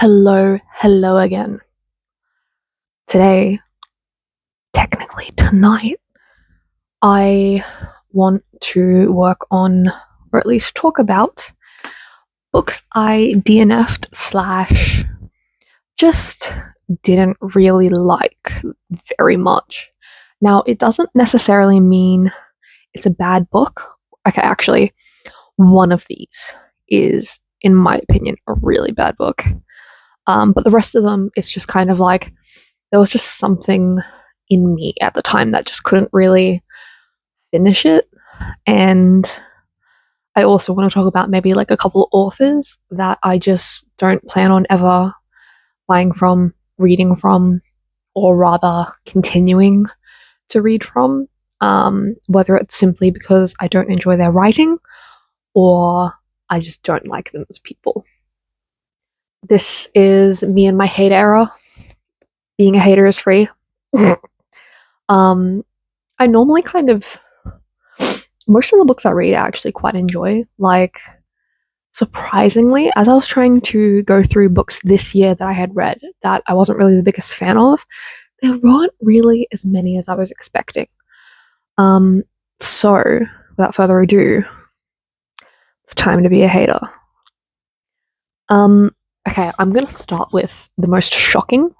Hello again. Today, technically tonight, I want to work on, or at least talk about, books I DNF'd slash just didn't really like very much. Now, it doesn't necessarily mean it's a bad book. Okay, actually, one of these is, in my opinion, a really bad book. But the rest of them, it's just kind of like there was just something in me at the time that just couldn't really finish it. And I also want to talk about maybe like a couple of authors that I just don't plan on ever buying from, reading from, or rather continuing to read from, whether it's simply because I don't enjoy their writing or I just don't like them as people. This is me in my hate era. Being a hater is free. I normally kind of most of the books I read I actually quite enjoy. Like, surprisingly, as I was trying to go through books this year that I had read that I wasn't really the biggest fan of, there weren't really as many as I was expecting. So without further ado, it's time to be a hater. Okay, I'm gonna start with the most shocking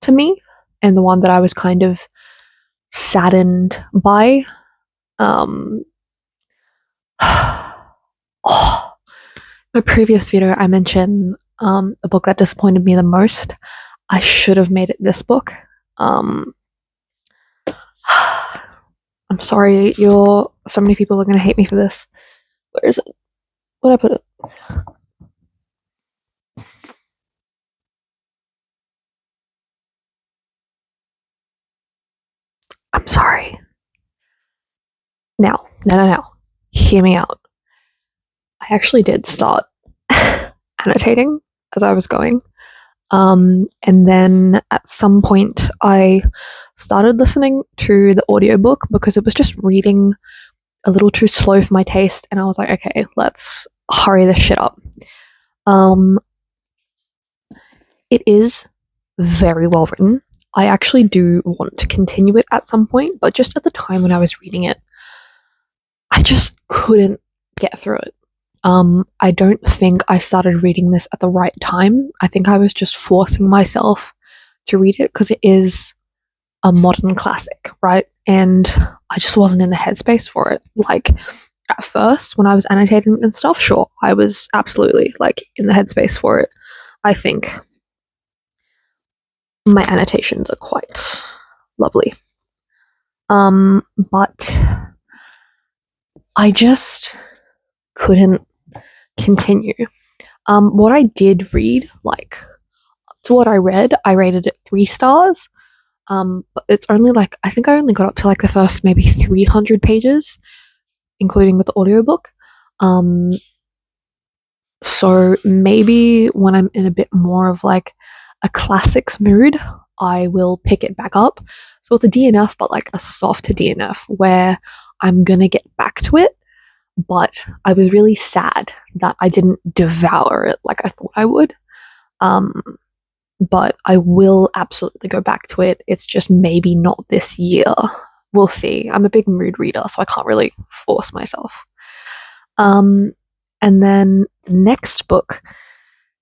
to me and the one that I was kind of saddened by. Oh, my previous video, I mentioned the book that disappointed me the most. I should have made it this book. I'm sorry, so many people are gonna hate me for this. Where is it? Where'd I put it? I'm sorry. Now. Hear me out. I actually did start annotating as I was going. And then at some point I started listening to the audiobook because it was just reading a little too slow for my taste, and I was like, okay, let's hurry this shit up. It is very well written. I actually do want to continue it at some point, but just at the time when I was reading it, I just couldn't get through it. I don't think I started reading this at the right time. I think I was just forcing myself to read it because it is a modern classic, right? And I just wasn't in the headspace for it. Like, at first, when I was annotating and stuff, sure, I was absolutely like in the headspace for it. I think my annotations are quite lovely. But I just couldn't continue. What I did read, like, to what I read, I rated it 3 stars. But it's only like, I think I only got up to like the first maybe 300 pages, including with the audiobook. So maybe when I'm in a bit more of like a classics mood, I will pick it back up. So it's a DNF, but like a soft DNF where I'm gonna get back to it. But I was really sad that I didn't devour it like I thought I would. But I will absolutely go back to it. It's just maybe not this year. We'll see. I'm a big mood reader, so I can't really force myself. And then the next book,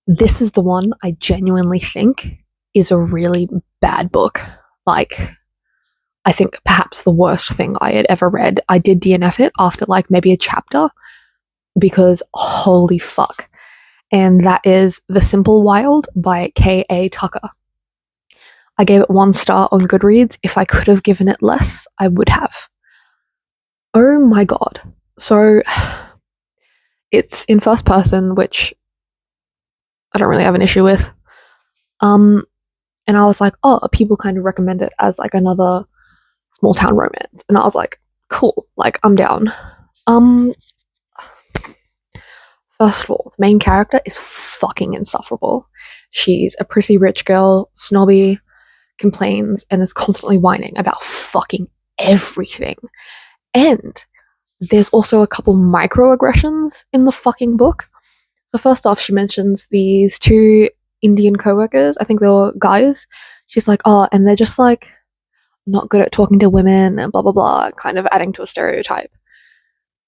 this is the one I genuinely think is a really bad book. Like, I think perhaps the worst thing I had ever read. I did DNF it after like maybe a chapter because holy fuck. And that is The Simple Wild by K.A. Tucker. I gave it 1 star on Goodreads. If I could have given it less, I would have. Oh my god. So it's in first person, which I don't really have an issue with. And I was like, oh, people kind of recommend it as like another small town romance. And I was like, cool, like I'm down. First of all, the main character is fucking insufferable. She's a prissy rich girl, snobby, complains, and is constantly whining about fucking everything. And there's also a couple microaggressions in the fucking book. So first off, she mentions these 2 Indian co-workers, I think they were guys. She's like, oh, and they're just like not good at talking to women and blah blah blah, kind of adding to a stereotype.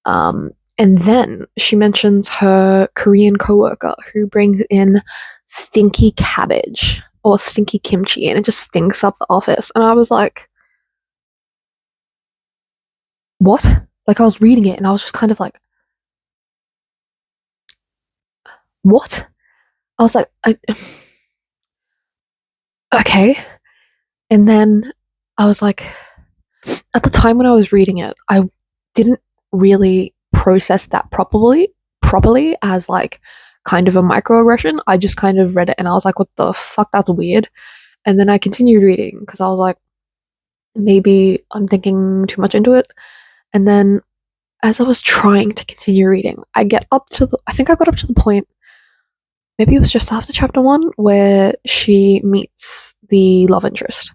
And then she mentions her Korean coworker who brings in stinky cabbage or stinky kimchi, and it just stinks up the office. And I was like, what? Like, I was reading it and I was just kind of like, what? I was like, okay. And then I was like, at the time when I was reading it, I didn't really process that properly as like kind of a microaggression. I just kind of read it and I was like, what the fuck, that's weird. And then I continued reading because I was like, maybe I'm thinking too much into it. And then as I was trying to continue reading, I think I got up to the point, maybe it was just after chapter 1, where she meets the love interest.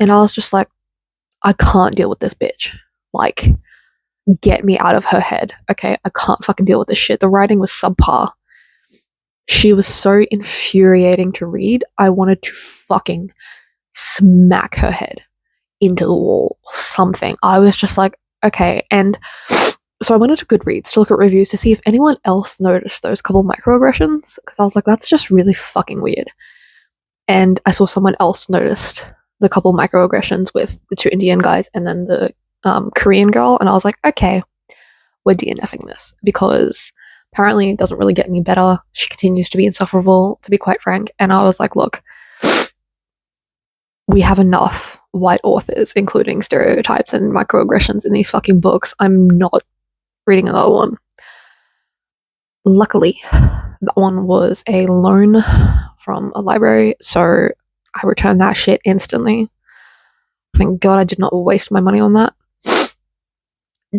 And I was just like, I can't deal with this bitch. Like, get me out of her head. Okay, I can't fucking deal with this shit. The writing was subpar. She was so infuriating to read. I wanted to fucking smack her head into the wall or something. I was just like, okay. And so I went into Goodreads to look at reviews to see if anyone else noticed those couple microaggressions, because I was like, that's just really fucking weird. And I saw someone else noticed the couple microaggressions with the 2 Indian guys and then the Korean girl, and I was like, okay, we're DNFing this, because apparently it doesn't really get any better. She continues to be insufferable, to be quite frank. And I was like, look, we have enough white authors including stereotypes and microaggressions in these fucking books. I'm not reading another one. Luckily, that one was a loan from a library, so I returned that shit instantly. Thank God I did not waste my money on that.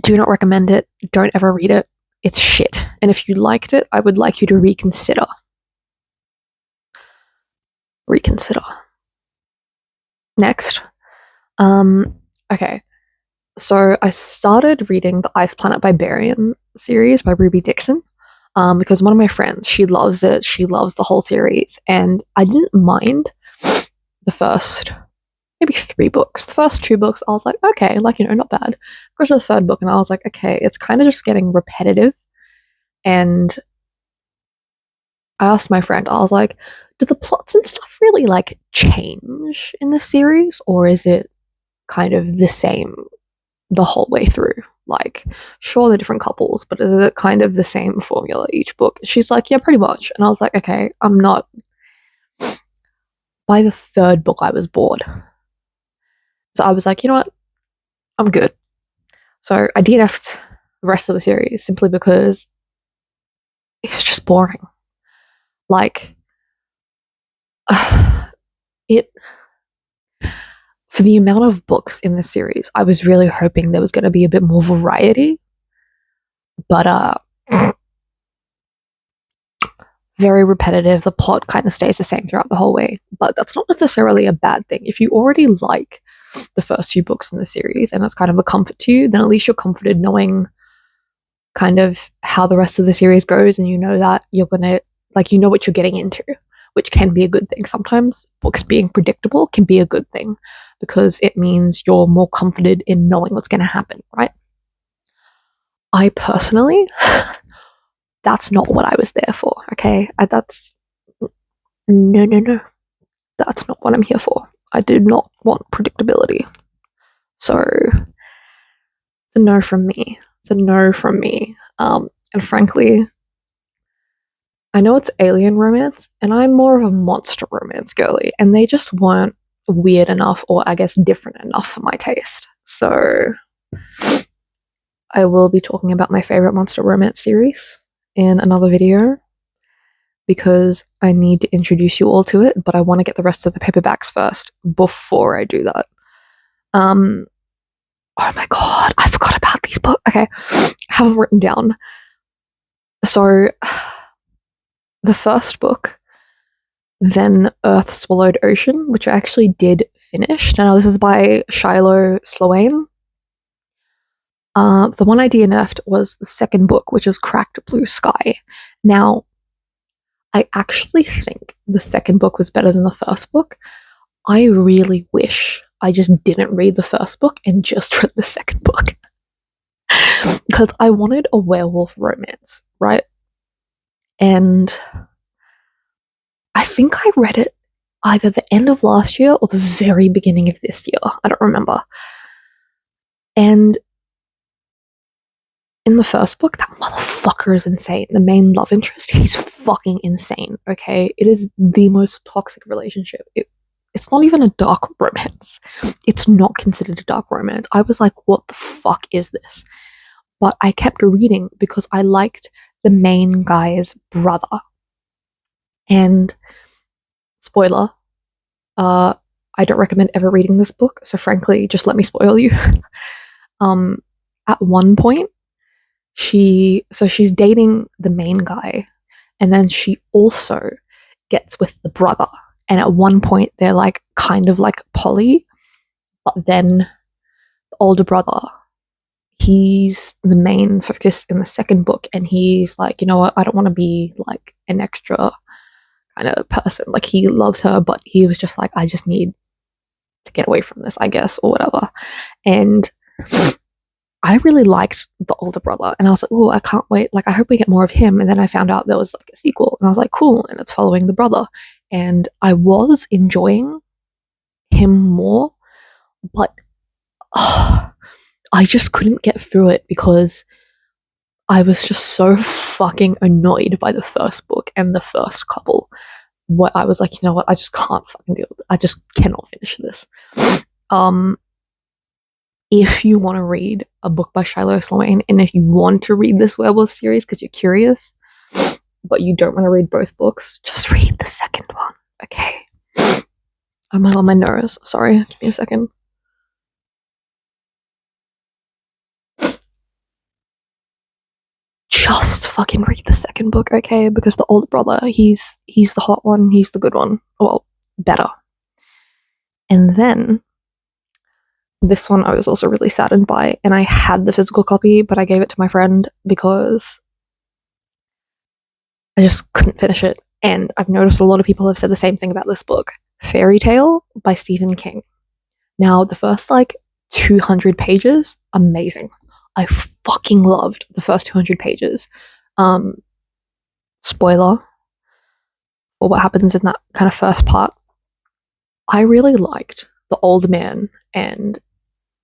Do not recommend it. Don't ever read it. It's shit. And if you liked it, I would like you to reconsider. Next. Okay. So I started reading the Ice Planet Barbarian series by Ruby Dixon. Because one of my friends, she loves it. She loves the whole series. And I didn't mind the first maybe 3 books. The first 2 books, I was like, okay, like, not bad. I got to the 3rd book and I was like, okay, it's kind of just getting repetitive. And I asked my friend, I was like, do the plots and stuff really like change in this series, or is it kind of the same the whole way through? Like, sure, they're different couples, but is it kind of the same formula each book? She's like, yeah, pretty much. And I was like, okay, I'm not. By the 3rd book, I was bored. So I was like, you know what? I'm good. So I DNF'd the rest of the series simply because it was just boring. Like, it. For the amount of books in this series, I was really hoping there was going to be a bit more variety. But very repetitive. The plot kind of stays the same throughout the whole way. But that's not necessarily a bad thing. If you already like the first few books in the series and it's kind of a comfort to you, then at least you're comforted knowing kind of how the rest of the series goes, and you know that you're gonna, like, you know what you're getting into, which can be a good thing. Sometimes books being predictable can be a good thing because it means you're more comforted in knowing what's going to happen, right? I personally, that's not what I was there for, okay? No. That's not what I'm here for. I did not want predictability. So, it's a no from me. And frankly, I know it's alien romance, and I'm more of a monster romance girly, and they just weren't weird enough, or I guess different enough for my taste. So I will be talking about my favorite monster romance series in another video, because I need to introduce you all to it, but I want to get the rest of the paperbacks first before I do that. Oh my god, I forgot about these books. Okay, I have them written down. So, the first book, Then Earth Swallowed Ocean, which I actually did finish. Now, this is by Shiloh Sloane. The one I DNF'd was the second book, which is Cracked Blue Sky. Now, I actually think the second book was better than the first book. I really wish I just didn't read the first book and just read the second book. Because I wanted a werewolf romance, right? And I think I read it either the end of last year or the very beginning of this year. I don't remember. And in the first book, that motherfucker is insane. The main love interest, he's fucking insane, okay? It is the most toxic relationship. It's not even a dark romance. It's not considered a dark romance. I was like, what the fuck is this? But I kept reading because I liked the main guy's brother. And spoiler, I don't recommend ever reading this book, so frankly, just let me spoil you. At one point, she's dating the main guy, and then she also gets with the brother. And at one point, they're like kind of like poly, but then the older brother, he's the main focus in the second book, and he's like, you know what, I don't want to be like an extra kind of person. Like, he loves her, but he was just like, I just need to get away from this, I guess, or whatever. And I really liked the older brother, and I was like, oh, I can't wait. Like, I hope we get more of him. And then I found out there was like a sequel, and I was like, cool. And it's following the brother. And I was enjoying him more, but I just couldn't get through it because I was just so fucking annoyed by the first book and the first couple. What I was like, you know what? I just can't fucking deal with it. I just cannot finish this. If you want to read a book by Shiloh Sloane, and if you want to read this werewolf series because you're curious, but you don't want to read both books, just read the second one, okay? I'm on my nose. Sorry, give me a second. Just fucking read the second book, okay? Because the older brother, he's the hot one, he's the good one. Well, better. And then this one I was also really saddened by, and I had the physical copy, but I gave it to my friend because I just couldn't finish it. And I've noticed a lot of people have said the same thing about this book, Fairy Tale by Stephen King. Now, the first like 200 pages, amazing. I fucking loved the first 200 pages. Spoiler for what happens in that kind of first part. I really liked the old man and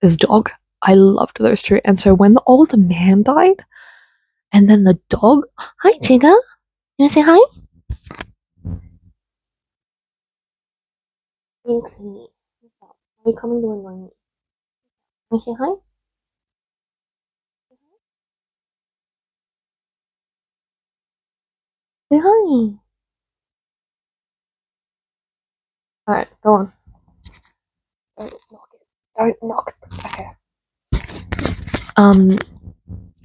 his dog. I loved those two. And so when the older man died, and then the dog, hi Tigger, you wanna say hi? Pinky, are you coming to annoy me? Wanna say hi? Say hi. Alright, go on. Don't knock it. Don't knock it. Okay.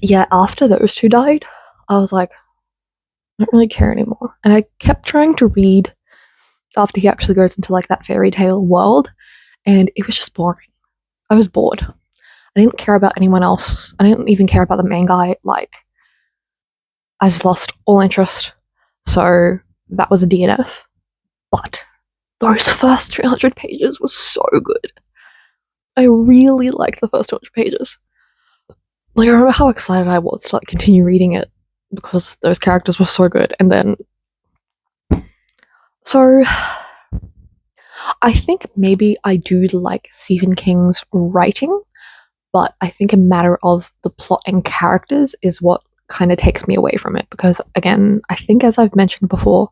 Yeah, after those two died, I was like, I don't really care anymore. And I kept trying to read after he actually goes into like that fairy tale world, and it was just boring. I was bored. I didn't care about anyone else. I didn't even care about the main guy. Like, I just lost all interest. So that was a DNF. But those first 300 pages were so good. I really liked the first 200 pages. Like, I remember how excited I was to like continue reading it because those characters were so good. And then, so I think maybe I do like Stephen King's writing, but I think a matter of the plot and characters is what kind of takes me away from it. Because again, I think as I've mentioned before,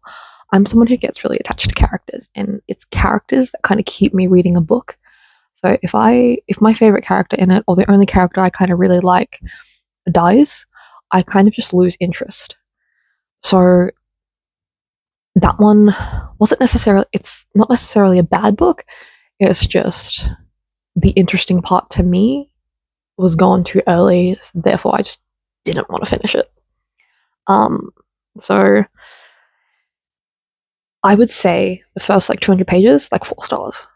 I'm someone who gets really attached to characters, and it's characters that kind of keep me reading a book. So if my favorite character in it, or the only character I kind of really like, dies, I kind of just lose interest. So that one it's not necessarily a bad book. It's just the interesting part to me was gone too early, therefore I just didn't want to finish it. So I would say the first like 200 pages, like 4 stars.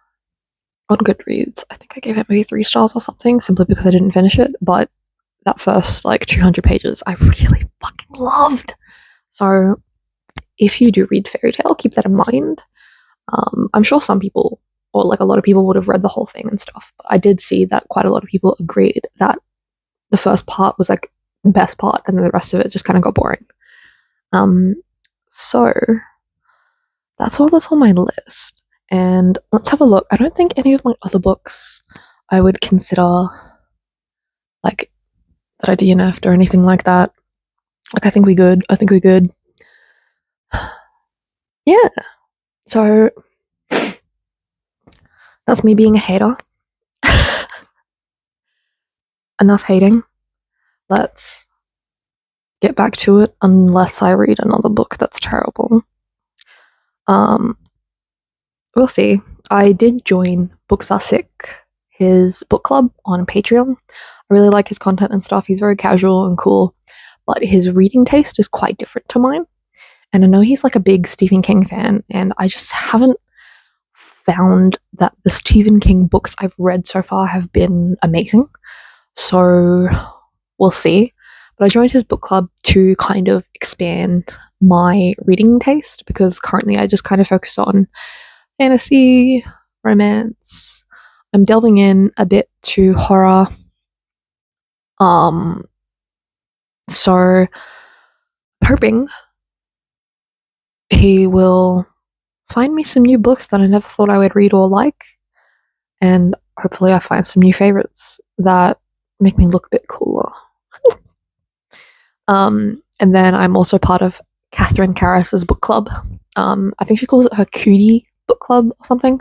On Goodreads, I think I gave it maybe 3 stars or something, simply because I didn't finish it. But that first like 200 pages, I really fucking loved. So if you do read fairy tale, keep that in mind. I'm sure some people, or like a lot of people, would have read the whole thing and stuff. But I did see that quite a lot of people agreed that the first part was like the best part, and then the rest of it just kind of got boring. So that's all that's on my list. And let's have a look. I don't think any of my other books I would consider like that I DNF'd or anything like that. Like I think we good. I think we good. Yeah. So that's me being a hater. Enough hating. Let's get back to it, unless I read another book that's terrible. We'll see. I did join Books Are Sick, his book club on Patreon. I really like his content and stuff. He's very casual and cool, but his reading taste is quite different to mine. And I know he's like a big Stephen King fan, and I just haven't found that the Stephen King books I've read so far have been amazing. So we'll see. But I joined his book club to kind of expand my reading taste, because currently I just kind of focus on fantasy, romance. I'm delving in a bit to horror. So hoping he will find me some new books that I never thought I would read or like, and hopefully I find some new favorites that make me look a bit cooler. And then I'm also part of Catherine Karras's book club. I think she calls it her Cootie book club or something.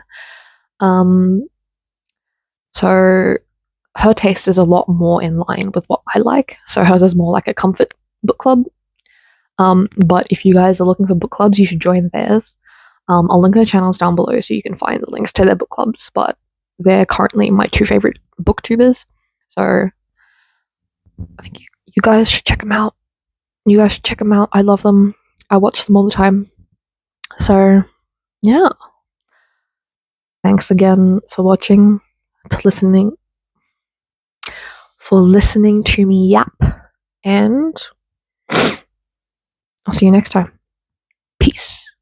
So her taste is a lot more in line with what I like. So hers is more like a comfort book club. But if you guys are looking for book clubs, you should join theirs. I'll link their channels down below so you can find the links to their book clubs. But they're currently my two favorite booktubers. So I think you guys should check them out. You guys should check them out. I love them. I watch them all the time. So yeah. Thanks again for watching, listening to me yap, and I'll see you next time. Peace.